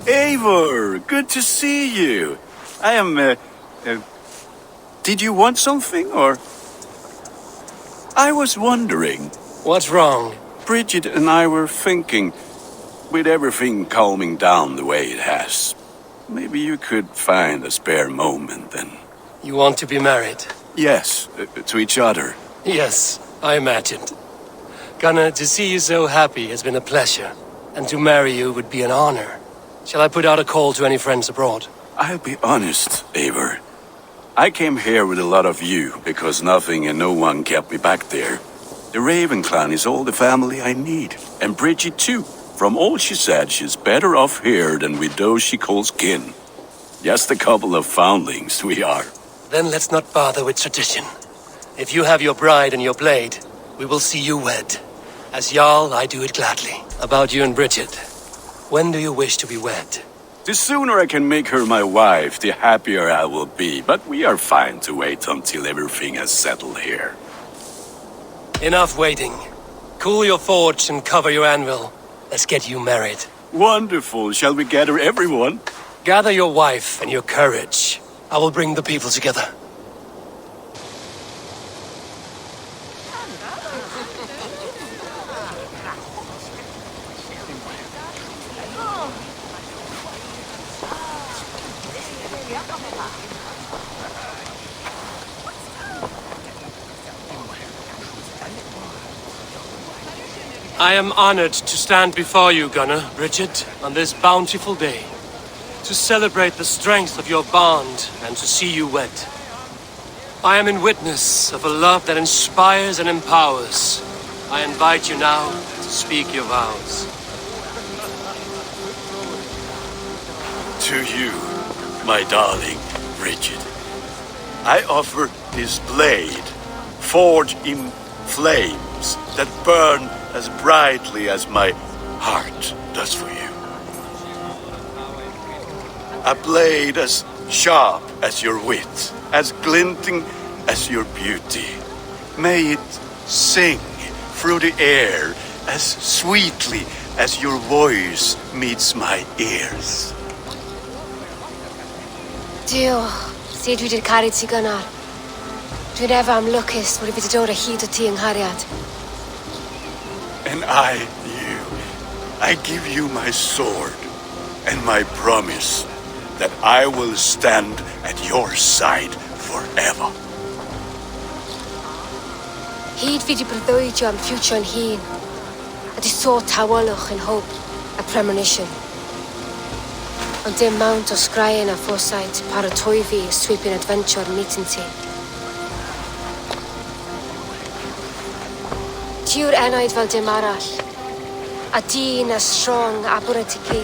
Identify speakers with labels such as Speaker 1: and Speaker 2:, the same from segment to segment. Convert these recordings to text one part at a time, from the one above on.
Speaker 1: Eivor, good to see you. I am, did you want something, or? I was wondering.
Speaker 2: What's wrong?
Speaker 1: Bridget and I were thinking, with everything calming down the way it has, maybe you could find a spare moment and...
Speaker 2: You want to be married?
Speaker 1: Yes, to each other.
Speaker 2: Yes, I imagined. Gunnar, to see you so happy has been a pleasure, and to marry you would be an honor. Shall I put out a call to any friends abroad?
Speaker 1: I'll be honest, Eivor. I came here with a lot of you, because nothing and no one kept me back there. The Raven clan is all the family I need, and Bridget too. From all she said, she's better off here than with those she calls kin. Just a couple of foundlings, we are.
Speaker 2: Then let's not bother with tradition. If you have your bride and your blade, we will see you wed. As Jarl, I do it gladly. About you and Bridget, when do you wish to be wed?
Speaker 1: The sooner I can make her my wife, the happier I will be. But we are fine to wait until everything has settled here.
Speaker 2: Enough waiting. Cool your forge and cover your anvil. Let's get you married.
Speaker 1: Wonderful. Shall we gather everyone?
Speaker 2: Gather your wife and your courage. I will bring the people together. I am honored to stand before you, Gunnar, Bridget, on this bountiful day. To celebrate the strength of your bond and to see you wed. I am in witness of a love that inspires and empowers. I invite you now to speak your vows.
Speaker 1: To you, my darling Bridget, I offer this blade, forged in flames that burn as brightly as my heart does for you. A blade as sharp as your wit, as glinting as your beauty. May it sing through the air as sweetly as your voice meets my ears.
Speaker 3: Dio, sed vi det carit si Gunnar. Dwi'n efo am lwcus bod I wedi dod o hyd o ti yng nghariad.
Speaker 1: And I give you my sword and my promise that I will stand at your side forever.
Speaker 3: Hyd fi di breuddwydio am ffiwtio'n hun, a di sôn tawolwch yn hope a premonition. Ond dim mount o sgraen a foresight paratoi fi sweeping adventure meeting ti. Tiw'r enaid fel dim arall, a dyn as strong a bwrdd i ci,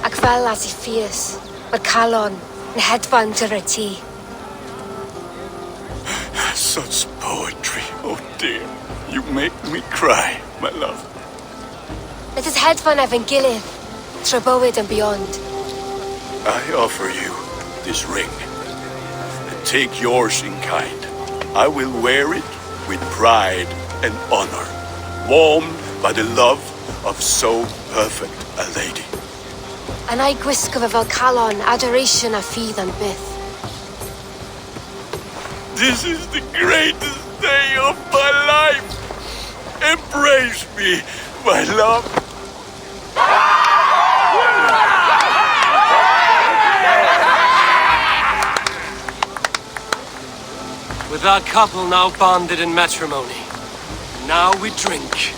Speaker 3: ac fel as I fierce, mae'r calon yn hedfan dyr y ti.
Speaker 1: Such poetry, oh dear. You make me cry, my love.
Speaker 3: Let us hedfan efo'n gilydd, tro bywyd and beyond.
Speaker 1: I offer you this ring, and take yours in kind. I will wear it with pride and honor, warmed by the love of so perfect a lady.
Speaker 3: And I gwisgo fe fel calon, adoration a ffydd am byth.
Speaker 1: This is the greatest day of my life. Embrace me, my love.
Speaker 2: With our couple now bonded in matrimony, now we drink.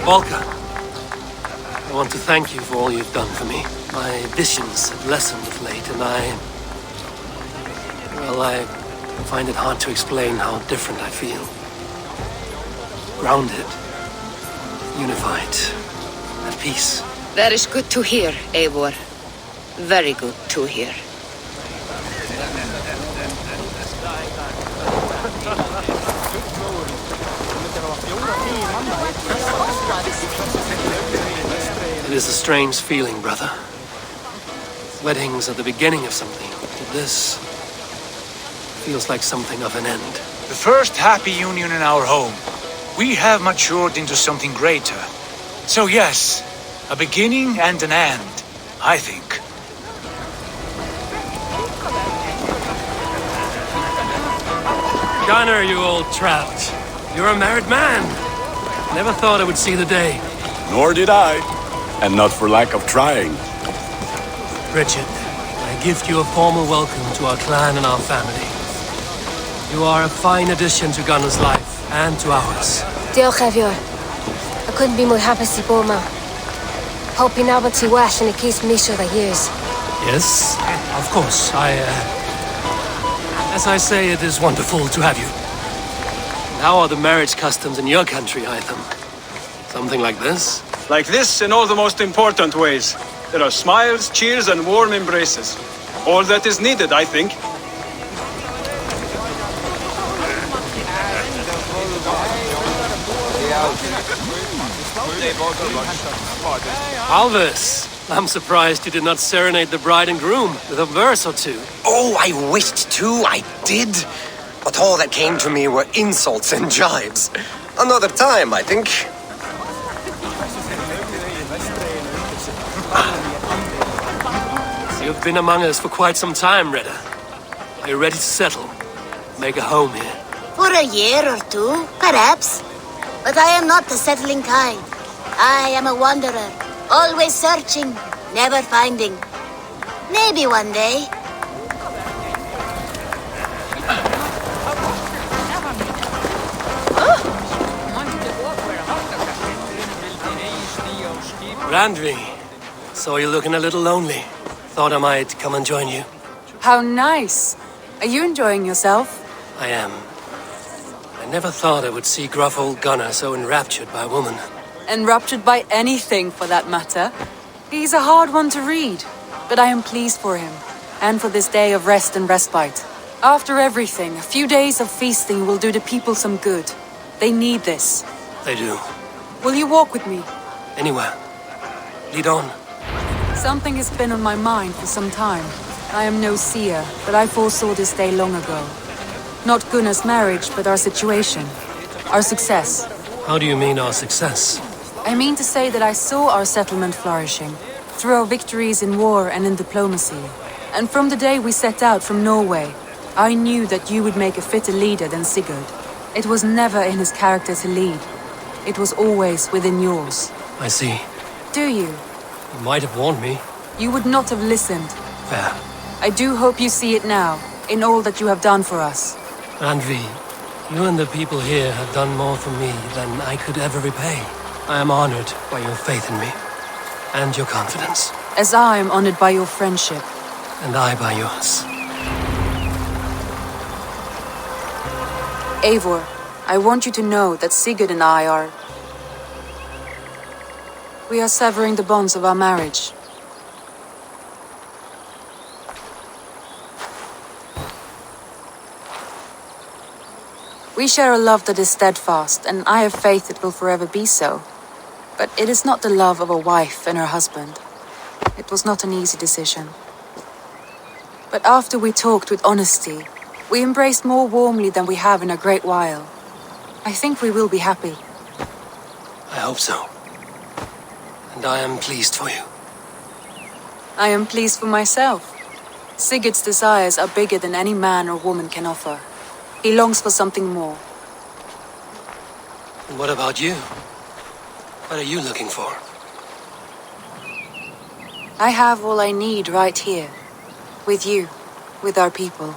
Speaker 2: Volker, I want to thank you for all you've done for me. My visions have lessened of late, and I find it hard to explain how different I feel. Grounded, unified, at peace.
Speaker 4: That is good to hear, Eivor. Very good to hear.
Speaker 2: is a strange feeling, brother. Weddings are the beginning of something, but this feels like something of an end.
Speaker 5: The first happy union in our home. We have matured into something greater. So yes, a beginning and an end, I think.
Speaker 2: Gunnar, you old trout. You're a married man. Never thought I would see the day.
Speaker 1: Nor did I. And not for lack of trying.
Speaker 2: Richard, I gift you a formal welcome to our clan and our family. You are a fine addition to Gunnar's life and to ours.
Speaker 3: Diolch, Eivor. I couldn't be more hapus I bod ma. Hoping now but well and it keeps me sure that years.
Speaker 2: Yes, of course. As I say, it is wonderful to have you. And how are the marriage customs in your country, Eivor? Something like this?
Speaker 6: Like this in all the most important ways. There are smiles, cheers, and warm embraces. All that is needed, I think.
Speaker 2: Alvis, I'm surprised you did not serenade the bride and groom with a verse or two.
Speaker 7: Oh, I wished to, I did. But all that came to me were insults and jibes. Another time, I think.
Speaker 2: You've been among us for quite some time, Redda. Are you ready to settle? Make a home here?
Speaker 8: For a year or two, perhaps. But I am not the settling kind. I am a wanderer, always searching, never finding. Maybe one day.
Speaker 2: Randvi, saw you looking a little lonely. Thought I might come and join you.
Speaker 9: How nice. Are you enjoying yourself?
Speaker 2: I am. I never thought I would see gruff old Gunnar so enraptured by a woman.
Speaker 9: Enraptured by anything, for that matter. He's a hard one to read, but I am pleased for him, and for this day of rest and respite. After everything, a few days of feasting will do the people some good. They need this.
Speaker 2: They do.
Speaker 9: Will you walk with me?
Speaker 2: Anywhere. Lead on.
Speaker 9: Something has been on my mind for some time. I am no seer, but I foresaw this day long ago. Not Gunnar's marriage, but our situation. Our success.
Speaker 2: How do you mean our success?
Speaker 9: I mean to say that I saw our settlement flourishing, through our victories in war and in diplomacy. And from the day we set out from Norway, I knew that you would make a fitter leader than Sigurd. It was never in his character to lead. It was always within yours.
Speaker 2: I see.
Speaker 9: Do you?
Speaker 2: You might have warned me.
Speaker 9: You would not have listened.
Speaker 2: Fair.
Speaker 9: I do hope you see it now, in all that you have done for us.
Speaker 2: Randvi, you and the people here have done more for me than I could ever repay. I am honored by your faith in me, and your confidence.
Speaker 9: As I am honored by your friendship.
Speaker 2: And I by yours.
Speaker 9: Eivor, I want you to know that Sigurd and I are... We are severing the bonds of our marriage. We share a love that is steadfast, and I have faith it will forever be so. But it is not the love of a wife and her husband. It was not an easy decision. But after we talked with honesty, we embraced more warmly than we have in a great while. I think we will be happy.
Speaker 2: I hope so. And I am pleased for you.
Speaker 9: I am pleased for myself. Sigurd's desires are bigger than any man or woman can offer. He longs for something more.
Speaker 2: And what about you? What are you looking for?
Speaker 9: I have all I need right here. With you. With our people.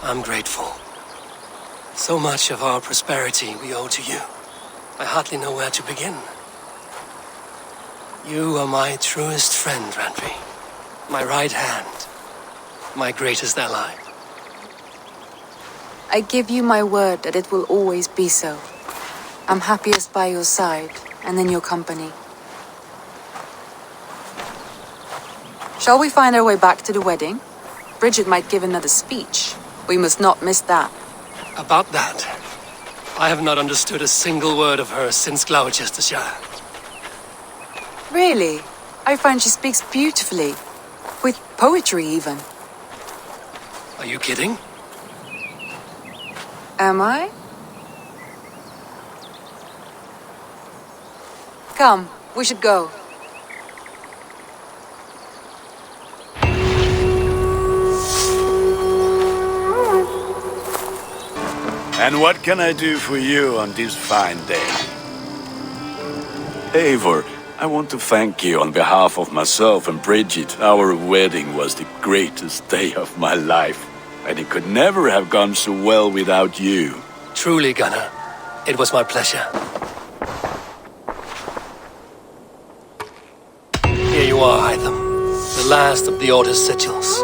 Speaker 2: I'm grateful. So much of our prosperity we owe to you. I hardly know where to begin. You are my truest friend, Randvi. My right hand. My greatest ally.
Speaker 9: I give you my word that it will always be so. I'm happiest by your side and in your company. Shall we find our way back to the wedding? Bridget might give another speech. We must not miss that.
Speaker 2: About that, I have not understood a single word of her since Gloucestershire.
Speaker 9: Really? I find she speaks beautifully. With poetry, even.
Speaker 2: Are you kidding?
Speaker 9: Am I? Come, we should go.
Speaker 1: And what can I do for you on this fine day? Eivor, I want to thank you on behalf of myself and Bridget. Our wedding was the greatest day of my life, and it could never have gone so well without you.
Speaker 2: Truly, Gunnar. It was my pleasure. Here you are, Eivor. The last of the Order's Sigils.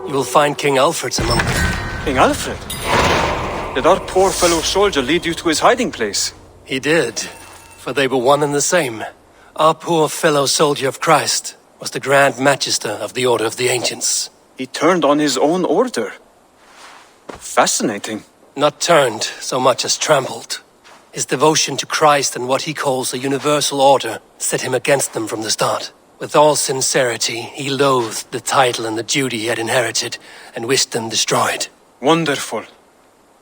Speaker 2: You will find King Alfred's among them.
Speaker 6: King Alfred? Did our poor fellow soldier lead you to his hiding place?
Speaker 2: He did, for they were one and the same. Our poor fellow soldier of Christ was the Grand Maegester of the Order of the Ancients.
Speaker 6: He turned on his own order. Fascinating.
Speaker 2: Not turned so much as trampled. His devotion to Christ and what he calls a universal order set him against them from the start. With all sincerity, he loathed the title and the duty he had inherited and wished them destroyed.
Speaker 6: Wonderful.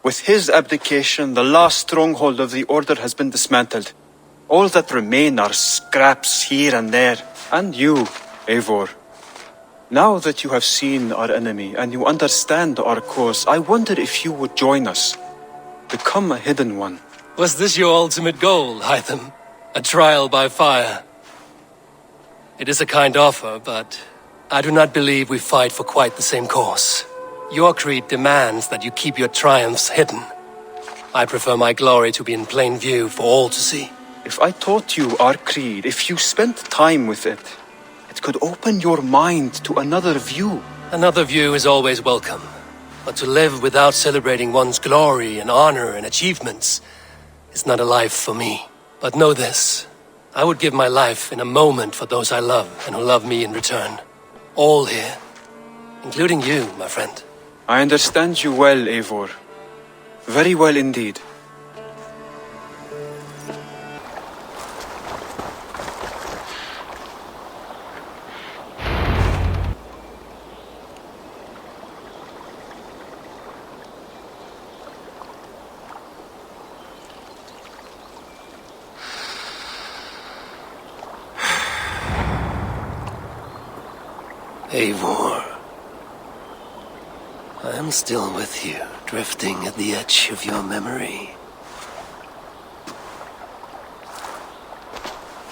Speaker 6: With his abdication, the last stronghold of the Order has been dismantled. All that remain are scraps here and there. And you, Eivor. Now that you have seen our enemy and you understand our cause, I wonder if you would join us. Become a hidden one.
Speaker 2: Was this your ultimate goal, Hytham? A trial by fire? It is a kind offer, but I do not believe we fight for quite the same cause. Your creed demands that you keep your triumphs hidden. I prefer my glory to be in plain view for all to see.
Speaker 6: If I taught you our creed, if you spent time with it, it could open your mind to another view.
Speaker 2: Another view is always welcome. But to live without celebrating one's glory and honor and achievements is not a life for me. But know this, I would give my life in a moment for those I love and who love me in return. All here, including you, my friend.
Speaker 6: I understand you well, Eivor. Very well indeed.
Speaker 2: Eivor. I am still with you, drifting at the edge of your memory.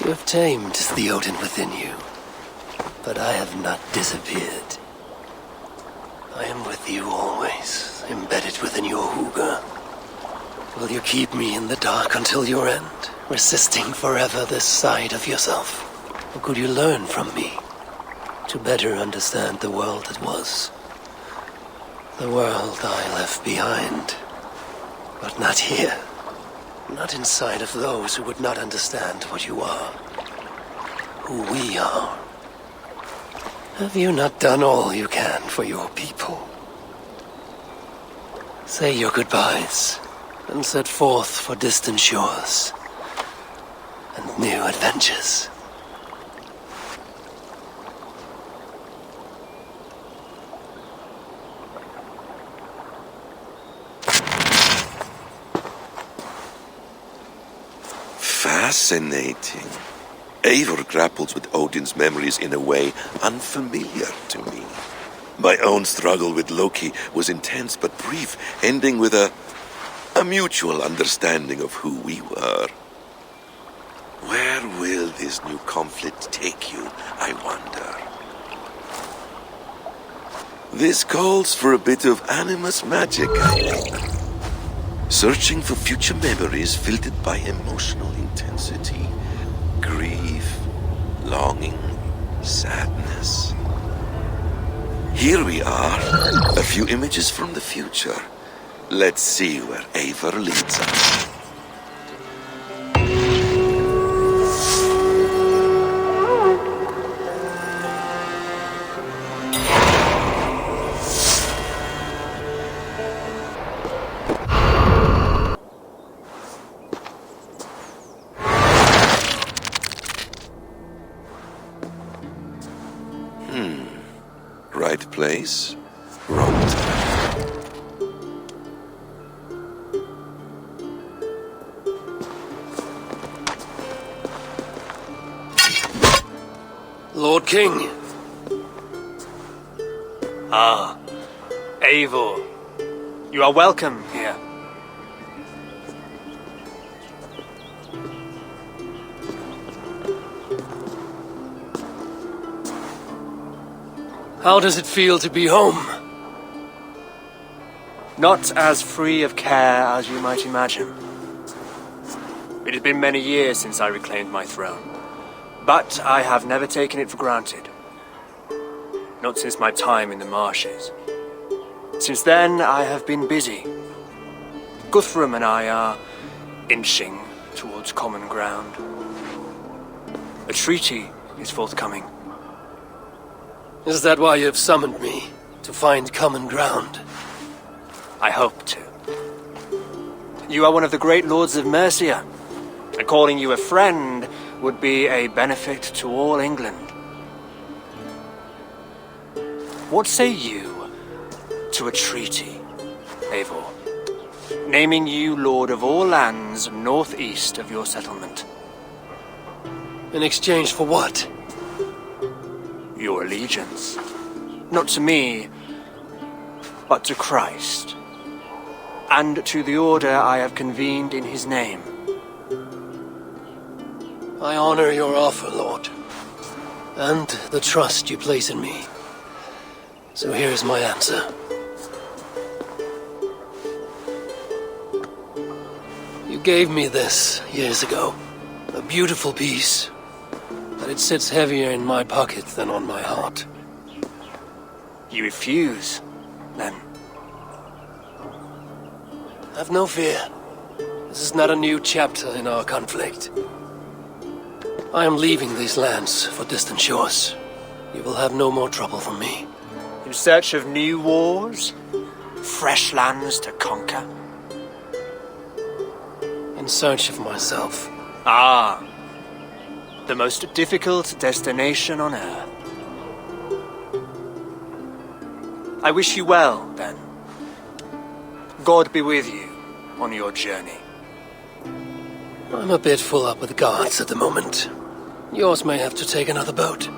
Speaker 2: You have tamed the Odin within you, but I have not disappeared. I am with you always, embedded within your hooga. Will you keep me in the dark until your end, resisting forever this side of yourself? Or could you learn from me to better understand the world that was? The world I left behind, but not here. Not inside of those who would not understand what you are, who we are. Have you not done all you can for your people? Say your goodbyes, and set forth for distant shores and new adventures.
Speaker 10: Fascinating. Eivor grapples with Odin's memories in a way unfamiliar to me. My own struggle with Loki was intense but brief, ending with a mutual understanding of who we were. Where will this new conflict take you, I wonder? This calls for a bit of animus magic, I think. Searching for future memories filtered by emotional intensity, grief, longing, sadness. Here we are, a few images from the future. Let's see where Eivor leads us. Right place, wrong time.
Speaker 2: Lord King.
Speaker 11: Ah, Eivor. You are welcome here.
Speaker 2: How does it feel to be home?
Speaker 11: Not as free of care as you might imagine. It has been many years since I reclaimed my throne, but I have never taken it for granted. Not since my time in the marshes. Since then, I have been busy. Guthrum and I are inching towards common ground. A treaty is forthcoming.
Speaker 2: Is that why you've summoned me? To find common ground?
Speaker 11: I hope to. You are one of the great lords of Mercia, and calling you a friend would be a benefit to all England. What say you to a treaty, Eivor? Naming you lord of all lands northeast of your settlement.
Speaker 2: In exchange for what?
Speaker 11: Your allegiance. Not to me, but to Christ. And to the order I have convened in his name.
Speaker 2: I honor your offer, Lord. And the trust you place in me. So here's my answer. You gave me this years ago. A beautiful piece. But it sits heavier in my pocket than on my heart.
Speaker 11: You refuse, then?
Speaker 2: Have no fear. This is not a new chapter in our conflict. I am leaving these lands for distant shores. You will have no more trouble from me.
Speaker 11: In search of new wars? Fresh lands to conquer?
Speaker 2: In search of myself.
Speaker 11: Ah. The most difficult destination on Earth. I wish you well, then. God be with you on your journey.
Speaker 2: I'm a bit full up with guards at the moment. Yours may have to take another boat.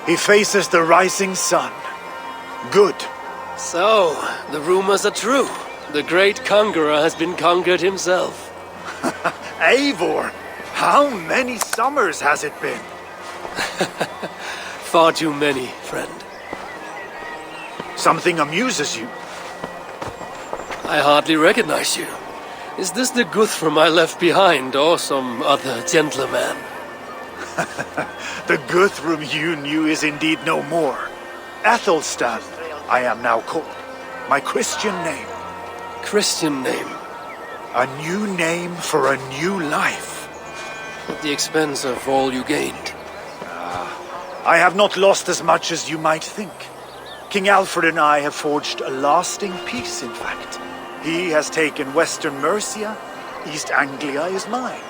Speaker 12: He faces the rising sun. Good.
Speaker 2: So, the rumors are true. The great conqueror has been conquered himself.
Speaker 12: Eivor, how many summers has it been?
Speaker 2: Far too many, friend.
Speaker 12: Something amuses you.
Speaker 2: I hardly recognize you. Is this the Guthrum I left behind, or some other gentleman?
Speaker 12: The Guthrum you knew is indeed no more. Athelstan, I am now called. My Christian name.
Speaker 2: Christian name?
Speaker 12: A new name for a new life.
Speaker 2: At the expense of all you gained.
Speaker 12: I have not lost as much as you might think. King Alfred and I have forged a lasting peace, in fact. He has taken Western Mercia. East Anglia is mine.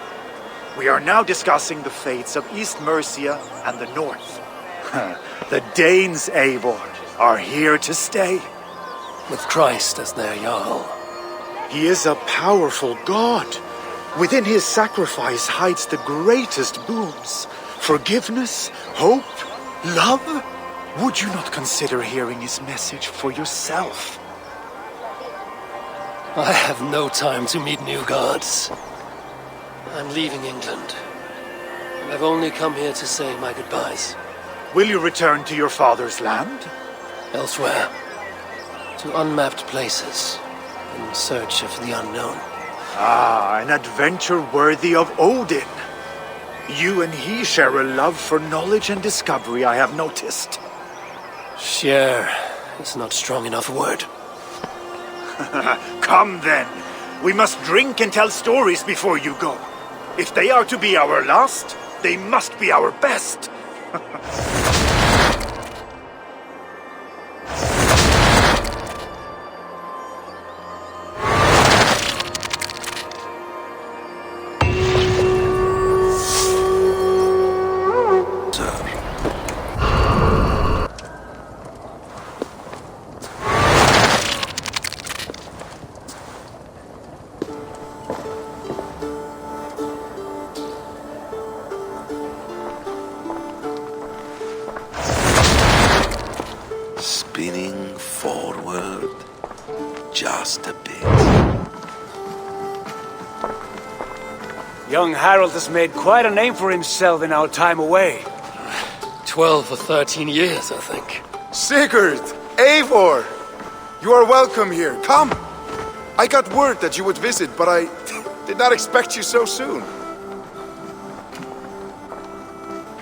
Speaker 12: We are now discussing the fates of East Mercia and the North. The Danes, Eivor, are here to stay.
Speaker 2: With Christ as their Jarl.
Speaker 12: He is a powerful god. Within his sacrifice hides the greatest boons. Forgiveness, hope, love. Would you not consider hearing his message for yourself?
Speaker 2: I have no time to meet new gods. I'm leaving England. I've only come here to say my goodbyes.
Speaker 12: Will you return to your father's land?
Speaker 2: Elsewhere. To unmapped places. In search of the unknown.
Speaker 12: Ah, an adventure worthy of Odin. You and he share a love for knowledge and discovery, I have noticed.
Speaker 2: Share is not strong enough a word.
Speaker 12: Come then. We must drink and tell stories before you go. If they are to be our last, they must be our best.
Speaker 10: Spinning forward just a bit.
Speaker 5: Young Harold has made quite a name for himself in our time away.
Speaker 2: 12 or 13 years, I think.
Speaker 13: Sigurd! Eivor! You are welcome here. Come! I got word that you would visit, but I did not expect you so soon.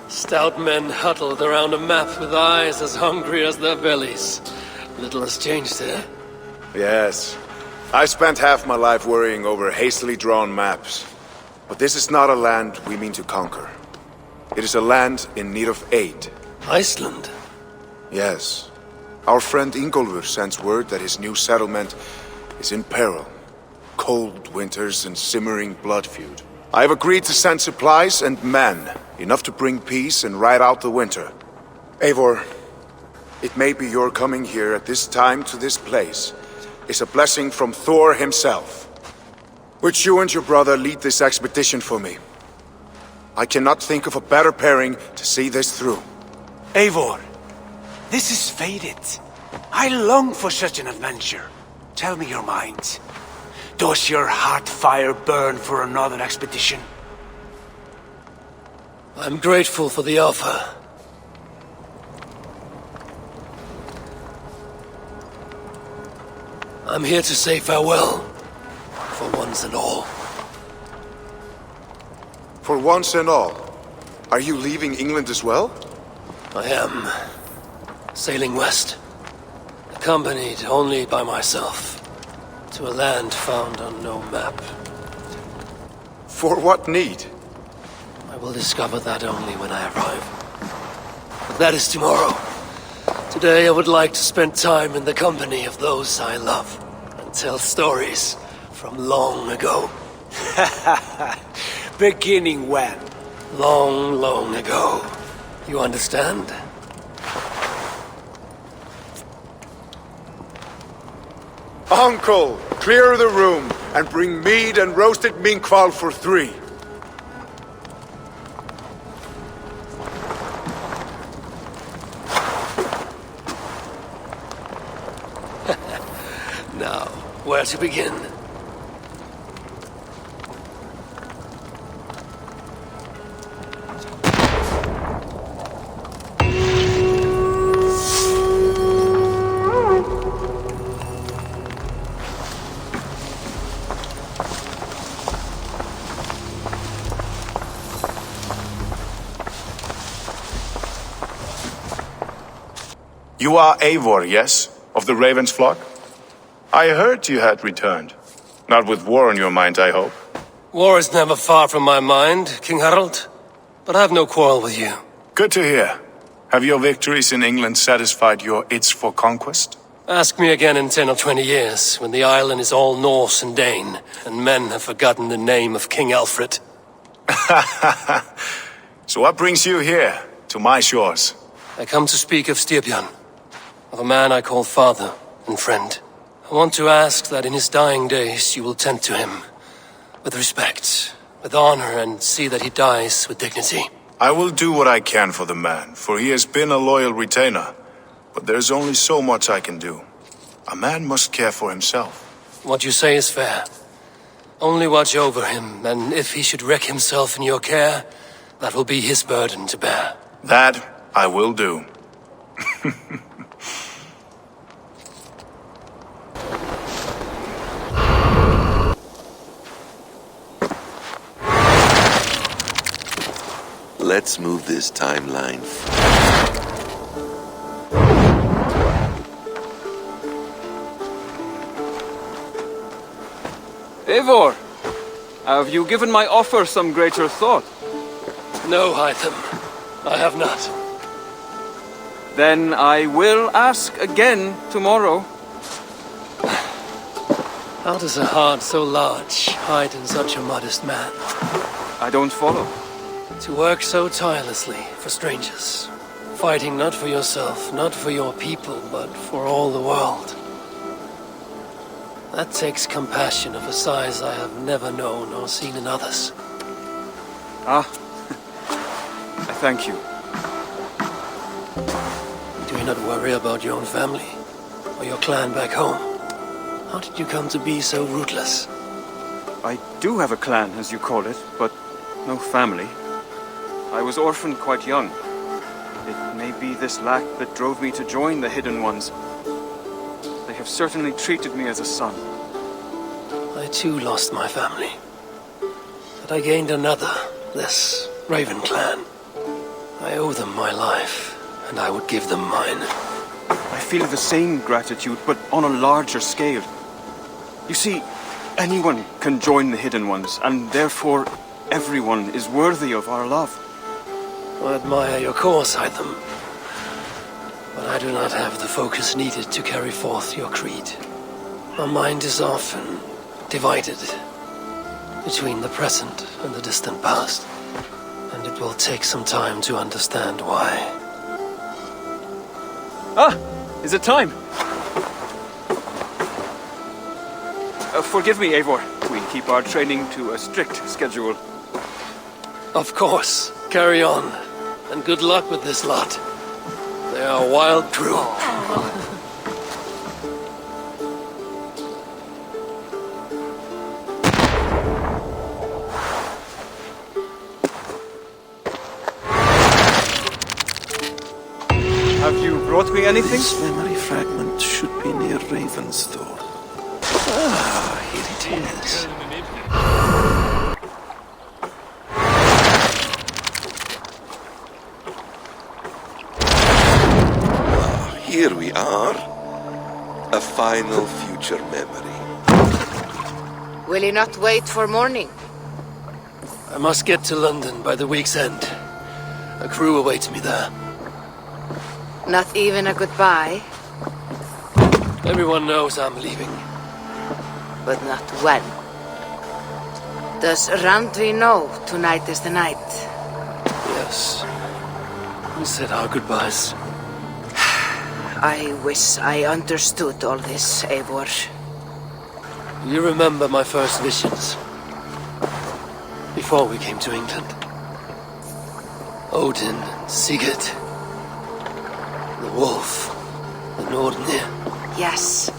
Speaker 2: Stout men huddled around a map with eyes as hungry as their bellies. Little has changed there.
Speaker 13: Yes. I spent half my life worrying over hastily drawn maps. But this is not a land we mean to conquer. It is a land in need of aid.
Speaker 2: Iceland?
Speaker 13: Yes. Our friend Ingólfur sends word that his new settlement is in peril. Cold winters and simmering blood feud. I have agreed to send supplies and men, enough to bring peace and ride out the winter. Eivor, it may be your coming here at this time to this place is a blessing from Thor himself. Would you and your brother lead this expedition for me? I cannot think of a better pairing to see this through.
Speaker 5: Eivor, this is fated. I long for such an adventure. Tell me your mind. Does your heart fire burn for another expedition?
Speaker 2: I'm grateful for the offer. I'm here to say farewell, for once and all.
Speaker 13: For once and all? Are you leaving England as well?
Speaker 2: I am. Sailing west. Accompanied only by myself. To a land found on no map.
Speaker 13: For what need?
Speaker 2: I will discover that only when I arrive. But that is tomorrow. Today I would like to spend time in the company of those I love. And tell stories from long ago.
Speaker 5: Beginning when?
Speaker 2: Long, long ago. You understand?
Speaker 13: Uncle, clear the room and bring mead and roasted minkval for 3.
Speaker 2: Now, where to begin?
Speaker 14: You are Eivor, yes? Of the Raven's flock? I heard you had returned. Not with war on your mind, I hope.
Speaker 2: War is never far from my mind, King Harold. But I have no quarrel with you.
Speaker 14: Good to hear. Have your victories in England satisfied your itch for conquest?
Speaker 2: Ask me again in 10 or 20 years, when the island is all Norse and Dane, and men have forgotten the name of King Alfred.
Speaker 14: So what brings you here, to my shores?
Speaker 2: I come to speak of Styrbjörn, of a man I call father and friend. I want to ask that in his dying days you will tend to him, with respect, with honor, and see that he dies with dignity.
Speaker 14: I will do what I can for the man, for he has been a loyal retainer. But there's only so much I can do. A man must care for himself.
Speaker 2: What you say is fair. Only watch over him, and if he should wreck himself in your care, that will be his burden to bear.
Speaker 14: That I will do.
Speaker 10: Let's move this timeline.
Speaker 6: Eivor, have you given my offer some greater thought?
Speaker 2: No, Hytham. I have not.
Speaker 6: Then I will ask again tomorrow.
Speaker 2: How does a heart so large hide in such a modest man?
Speaker 6: I don't follow.
Speaker 2: To work so tirelessly for strangers. Fighting not for yourself, not for your people, but for all the world. That takes compassion of a size I have never known or seen in others.
Speaker 6: Ah, I thank you.
Speaker 2: Do you not worry about your own family? Or your clan back home? How did you come to be so rootless?
Speaker 6: I do have a clan, as you call it, but no family. I was orphaned quite young. It may be this lack that drove me to join the Hidden Ones. They have certainly treated me as a son.
Speaker 2: I too lost my family. But I gained another, this Raven clan. I owe them my life, and I would give them mine.
Speaker 6: I feel the same gratitude, but on a larger scale. You see, anyone can join the Hidden Ones, and therefore everyone is worthy of our love.
Speaker 2: I admire your course, Hytham. But I do not have the focus needed to carry forth your creed. My mind is often divided between the present and the distant past. And it will take some time to understand why.
Speaker 6: Ah! Is it time? Forgive me, Eivor. We keep our training to a strict schedule.
Speaker 2: Of course. Carry on. And good luck with this lot. They are a wild crew.
Speaker 6: Have you brought me anything?
Speaker 10: This memory fragment should be near Ravensthorpe. Ah, here it is. Here we are. A final future memory.
Speaker 4: Will you not wait for morning?
Speaker 2: I must get to London by the week's end. A crew awaits me there.
Speaker 4: Not even a goodbye?
Speaker 2: Everyone knows I'm leaving.
Speaker 4: But not when. Does Randvi know tonight is the night?
Speaker 2: Yes. We said our goodbyes.
Speaker 4: I wish I understood all this, Eivor.
Speaker 2: You remember my first visions? Before we came to England. Odin, Sigurd. The wolf. The Nordenir.
Speaker 4: Yes.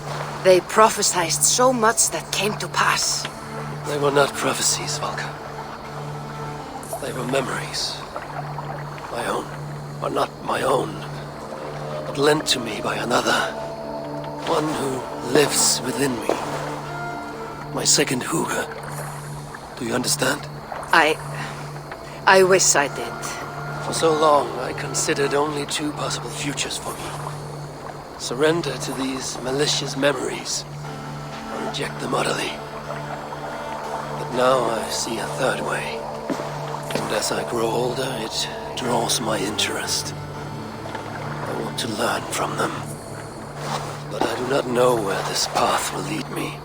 Speaker 4: They prophesied so much that came to pass.
Speaker 2: They were not prophecies, Valka. They were memories. My own. Or not my own. But lent to me by another. One who lives within me. My second Huga. Do you understand?
Speaker 4: I wish I did.
Speaker 2: For so long, I considered only two possible futures for me. Surrender to these malicious memories, or reject them utterly. But now I see a third way. And as I grow older, it draws my interest. I want to learn from them. But I do not know where this path will lead me,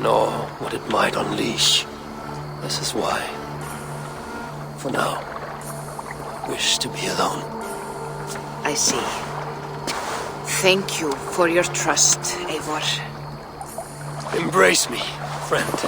Speaker 2: nor what it might unleash. This is why, for now, I wish to be alone.
Speaker 4: I see. Thank you for your trust, Eivor.
Speaker 2: Embrace me, friend.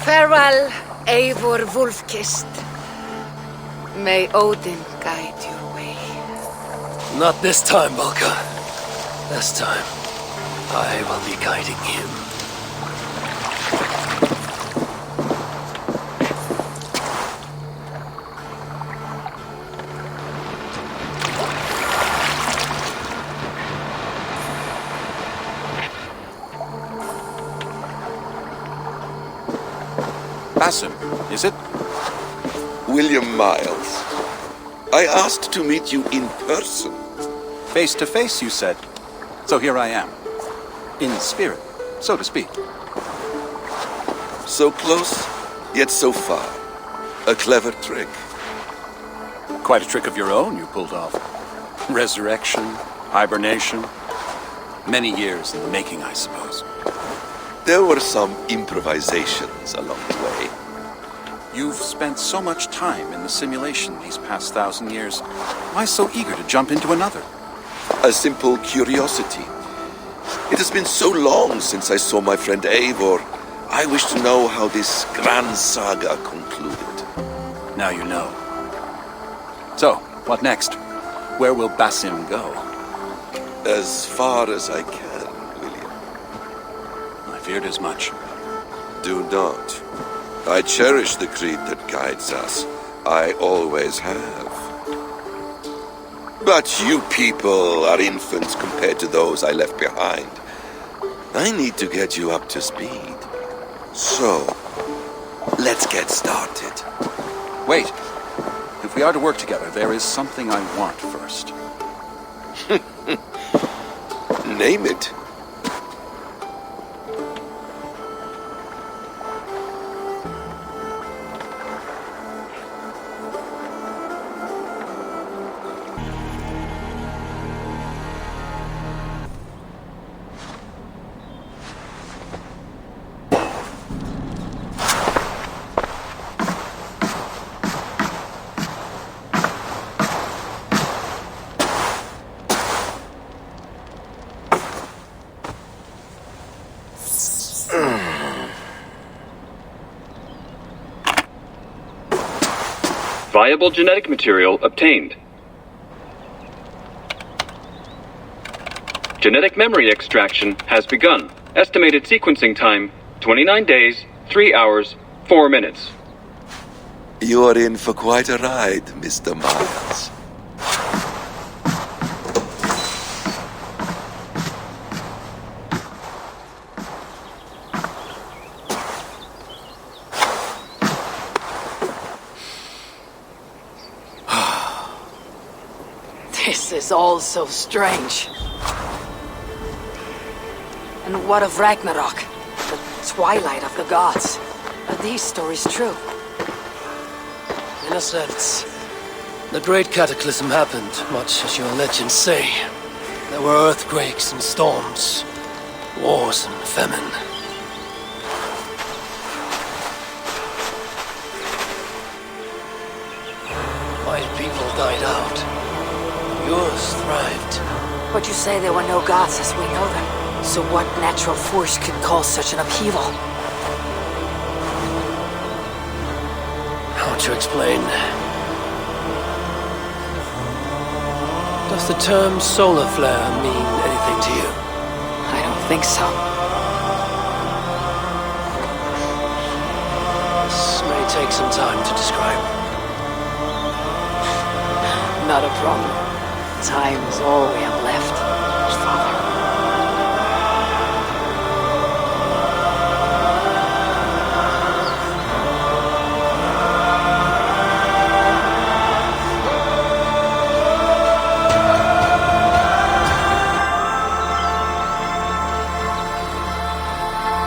Speaker 4: Farewell, Eivor Wolf-Kissed. May Odin guide your way.
Speaker 2: Not this time, Valka. This time, I will be guiding him.
Speaker 1: Basim, is it?
Speaker 10: William Miles. I asked to meet you in person.
Speaker 1: Face to face, you said. So here I am. In spirit, so to speak.
Speaker 10: So close, yet so far. A clever trick.
Speaker 1: Quite a trick of your own you pulled off. Resurrection, hibernation. Many years in the making, I suppose.
Speaker 10: There were some improvisations along the way.
Speaker 1: You've spent so much time in the simulation these past 1,000 years. Why so eager to jump into another?
Speaker 10: A simple curiosity. It has been so long since I saw my friend Eivor. I wish to know how this grand saga concluded.
Speaker 1: Now you know. So, what next? Where will Basim go?
Speaker 10: As far as I can, William.
Speaker 1: I feared as much.
Speaker 10: Do not. I cherish the creed that guides us. I always have. But you people are infants compared to those I left behind. I need to get you up to speed. So, let's get started.
Speaker 1: Wait. If we are to work together, there is something I want first.
Speaker 10: Name it.
Speaker 15: Viable genetic material obtained. Genetic memory extraction has begun. Estimated sequencing time, 29 days, 3 hours, 4 minutes.
Speaker 10: You are in for quite a ride, Mr. Miles.
Speaker 16: This is all so strange. And what of Ragnarok? The twilight of the gods? Are these stories true?
Speaker 2: In a sense. The great cataclysm happened, much as your legends say. There were earthquakes and storms, wars and famine. My people died out. Yours thrived.
Speaker 16: But you say there were no gods as we know them. So what natural force could cause such an upheaval?
Speaker 2: How to explain? Does the term solar flare mean anything to you?
Speaker 16: I don't think so.
Speaker 2: This may take some time to describe.
Speaker 16: Not a problem. Time is all we have left, Father.